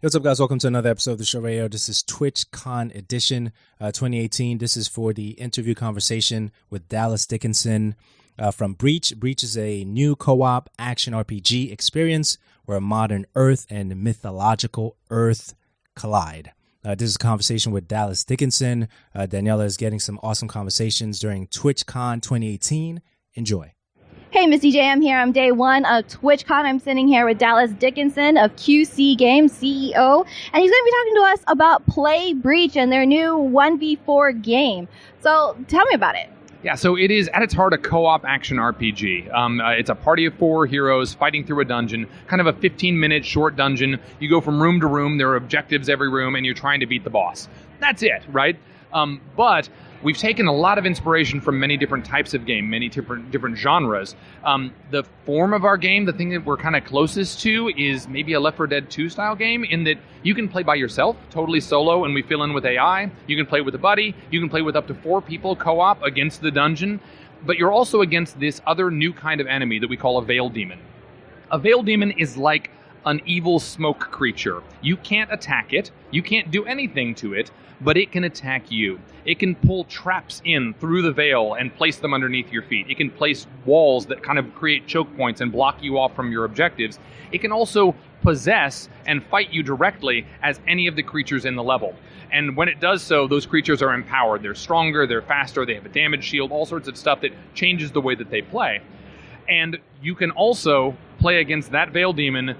What's up, guys? Welcome to another episode of the show radio. This is TwitchCon edition 2018. This is for the interview conversation with Dallas Dickinson from Breach. Breach is a new co-op action RPG experience where modern Earth and mythological Earth collide. This is a conversation with Dallas Dickinson. Daniella is getting some awesome conversations during TwitchCon 2018. Enjoy. Hey, Miss DJ, I'm here. I'm day one of TwitchCon. I'm sitting here with Dallas Dickinson of QC Games, CEO, and he's going to be talking to us about Play Breach and their new 1v4 game. So tell me about it. Yeah, so it is, at its heart, a co-op action RPG. It's a party of 4 heroes fighting through a dungeon, kind of a 15-minute short dungeon. You go from room to room, there are objectives every room, and you're trying to beat the boss. That's it, right? But we've taken a lot of inspiration from many different types of game, many different genres. The form of our game, the thing that we're kind of closest to, is maybe a Left 4 Dead 2 style game, in that you can play by yourself, totally solo, and we fill in with AI. You can play with a buddy. You can play with up to 4 people co-op against the dungeon. But you're also against this other new kind of enemy that we call a Veil Demon. A Veil Demon is like an evil smoke creature. You can't attack it. You can't do anything to it, but it can attack you. It can pull traps in through the veil and place them underneath your feet. It can place walls that kind of create choke points and block you off from your objectives. It can also possess and fight you directly as any of the creatures in the level. And when it does so, those creatures are empowered. They're stronger, they're faster, they have a damage shield, all sorts of stuff that changes the way that they play. And you can also play against that Veil Demon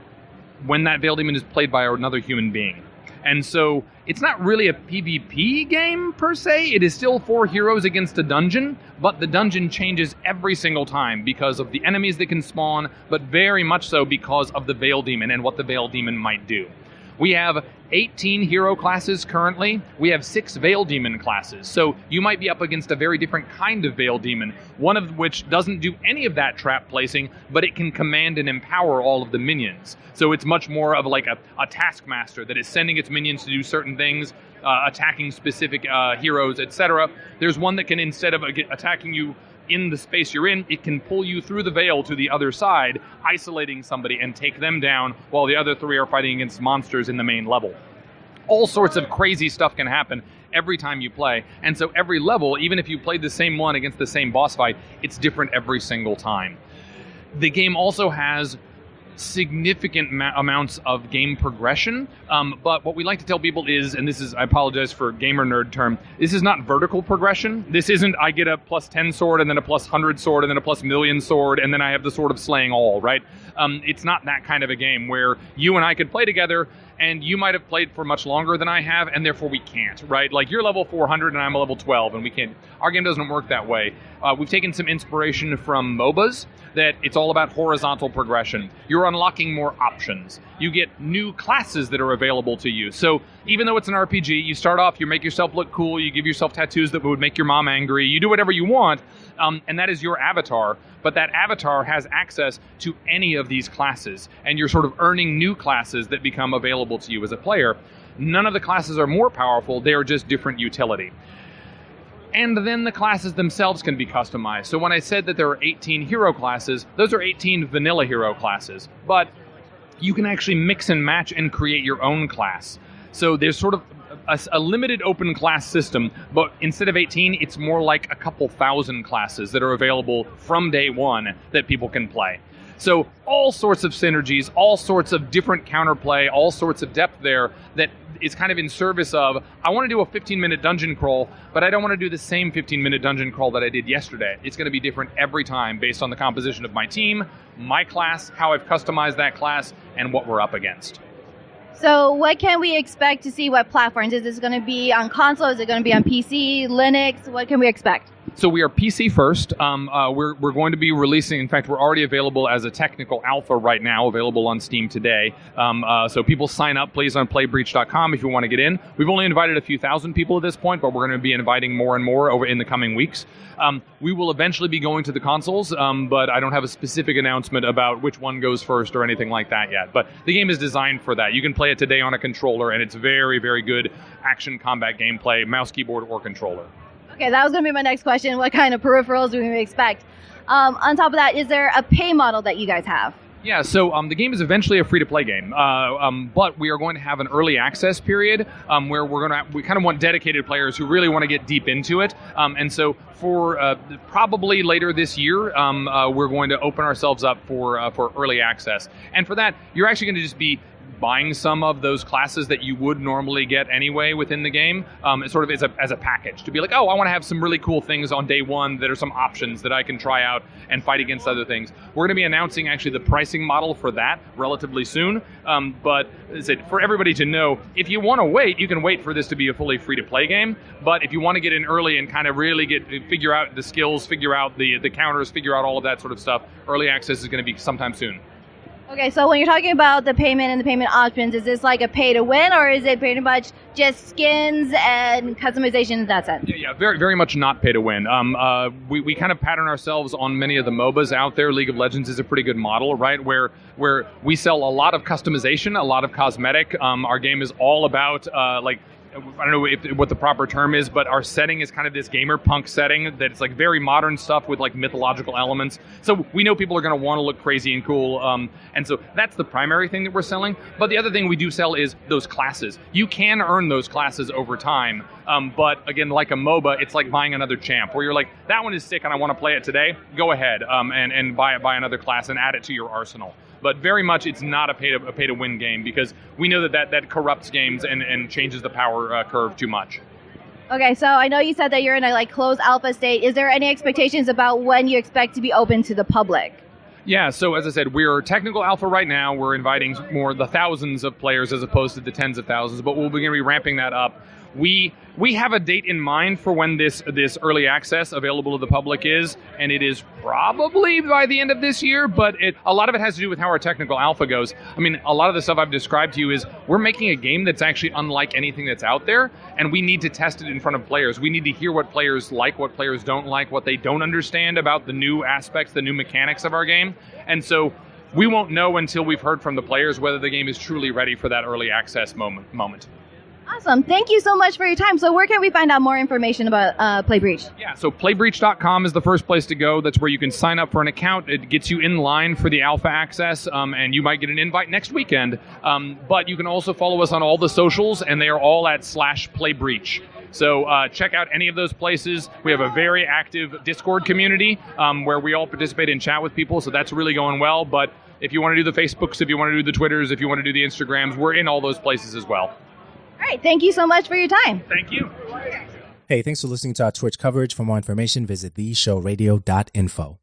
when that Veil Demon is played by another human being. And so it's not really a PvP game per se. It is still 4 heroes against a dungeon, but the dungeon changes every single time because of the enemies that can spawn, but very much so because of the Veil Demon and what the Veil Demon might do. We have 18 hero classes currently. We have 6 Veil Demon classes. So you might be up against a very different kind of Veil Demon, one of which doesn't do any of that trap placing, but it can command and empower all of the minions. So it's much more of like a taskmaster that is sending its minions to do certain things, attacking specific heroes, etc. There's one that can, instead of attacking you in the space you're in, it can pull you through the veil to the other side, isolating somebody and take them down while the other 3 are fighting against monsters in the main level. All sorts of crazy stuff can happen every time you play. And so every level, even if you played the same one against the same boss fight, it's different every single time. The game also has significant amounts of game progression, but what we like to tell people is, and this is, I apologize for gamer nerd term, this is not vertical progression. This isn't I get a plus 10 sword and then a plus 100 sword and then a plus million sword and then I have the sword of slaying all, right? It's not that kind of a game where you and I could play together and you might have played for much longer than I have, and therefore we can't, right? Like, you're level 400 and I'm a level 12, and we can't. Our game doesn't work that way. We've taken some inspiration from MOBAs, that it's all about horizontal progression. You're unlocking more options. You get new classes that are available to you. So even though it's an RPG, you start off, you make yourself look cool, you give yourself tattoos that would make your mom angry, you do whatever you want, and that is your avatar. But that avatar has access to any of these classes, and you're sort of earning new classes that become available to you as a player. None of the classes are more powerful, they are just different utility. And then the classes themselves can be customized. So when I said that there are 18 hero classes, those are 18 vanilla hero classes. But you can actually mix and match and create your own class. So there's sort of a limited open class system, but instead of 18, it's more like a couple thousand classes that are available from day one that people can play. So all sorts of synergies, all sorts of different counterplay, all sorts of depth there that is kind of in service of, I want to do a 15-minute dungeon crawl, but I don't want to do the same 15-minute dungeon crawl that I did yesterday. It's going to be different every time based on the composition of my team, my class, how I've customized that class, and what we're up against. So what can we expect to see? What platforms? Is this going to be on console? Is it going to be on PC, Linux? What can we expect? So we are PC first. We're going to be releasing, in fact, we're already available as a technical alpha right now, available on Steam today. So people sign up, please, on playbreach.com if you want to get in. We've only invited a few thousand people at this point, but we're going to be inviting more and more over in the coming weeks. We will eventually be going to the consoles, but I don't have a specific announcement about which one goes first or anything like that yet. But the game is designed for that. You can play it today on a controller, and it's very, very good action combat gameplay, mouse, keyboard, or controller. Okay, that was going to be my next question. What kind of peripherals do we expect? On top of that, is there a pay model that you guys have? Yeah, so the game is eventually a free-to-play game, but we are going to have an early access period where we kind of want dedicated players who really want to get deep into it. And so for probably later this year, we're going to open ourselves up for early access. And for that, you're actually going to just be buying some of those classes that you would normally get anyway within the game, sort of as a package, to be like, oh, I want to have some really cool things on day one that are some options that I can try out and fight against other things. We're going to be announcing actually the pricing model for that relatively soon, but as I said, for everybody to know, if you want to wait, you can wait for this to be a fully free-to-play game, but if you want to get in early and kind of really figure out the skills, figure out the counters, figure out all of that sort of stuff, early access is going to be sometime soon. Okay, so when you're talking about the payment and the payment options, is this like a pay to win, or is it pretty much just skins and customization in that sense? Yeah, very, very much not pay to win. We kind of pattern ourselves on many of the MOBAs out there. League of Legends is a pretty good model, right? Where we sell a lot of customization, a lot of cosmetic. Our game is all about I don't know what the proper term is, but our setting is kind of this gamer punk setting that it's like very modern stuff with like mythological elements. So we know people are going to want to look crazy and cool. And so that's the primary thing that we're selling. But the other thing we do sell is those classes. You can earn those classes over time. But again, like a MOBA, it's like buying another champ where you're like, that one is sick and I want to play it today. Go ahead and buy another class and add it to your arsenal. But very much it's not a pay to win game because we know that corrupts games and changes the power curve too much. Okay, so I know you said that you're in a like closed alpha state. Is there any expectations about when you expect to be open to the public? Yeah, so as I said, we're technical alpha right now. We're inviting the thousands of players as opposed to the tens of thousands, but we're going to be ramping that up. We have a date in mind for when this early access available to the public is, and it is probably by the end of this year, but a lot of it has to do with how our technical alpha goes. I mean, a lot of the stuff I've described to you is we're making a game that's actually unlike anything that's out there, and we need to test it in front of players. We need to hear what players like, what players don't like, what they don't understand about the new aspects, the new mechanics of our game, and so we won't know until we've heard from the players whether the game is truly ready for that early access moment. Awesome. Thank you so much for your time. So where can we find out more information about Play Breach? Yeah, so playbreach.com is the first place to go. That's where you can sign up for an account. It gets you in line for the alpha access, and you might get an invite next weekend. But you can also follow us on all the socials, and they are all at /playbreach. So check out any of those places. We have a very active Discord community where we all participate and chat with people, so that's really going well. But if you want to do the Facebooks, if you want to do the Twitters, if you want to do the Instagrams, we're in all those places as well. All right. Thank you so much for your time. Thank you. Hey, thanks for listening to our Twitch coverage. For more information, visit theshowradio.info.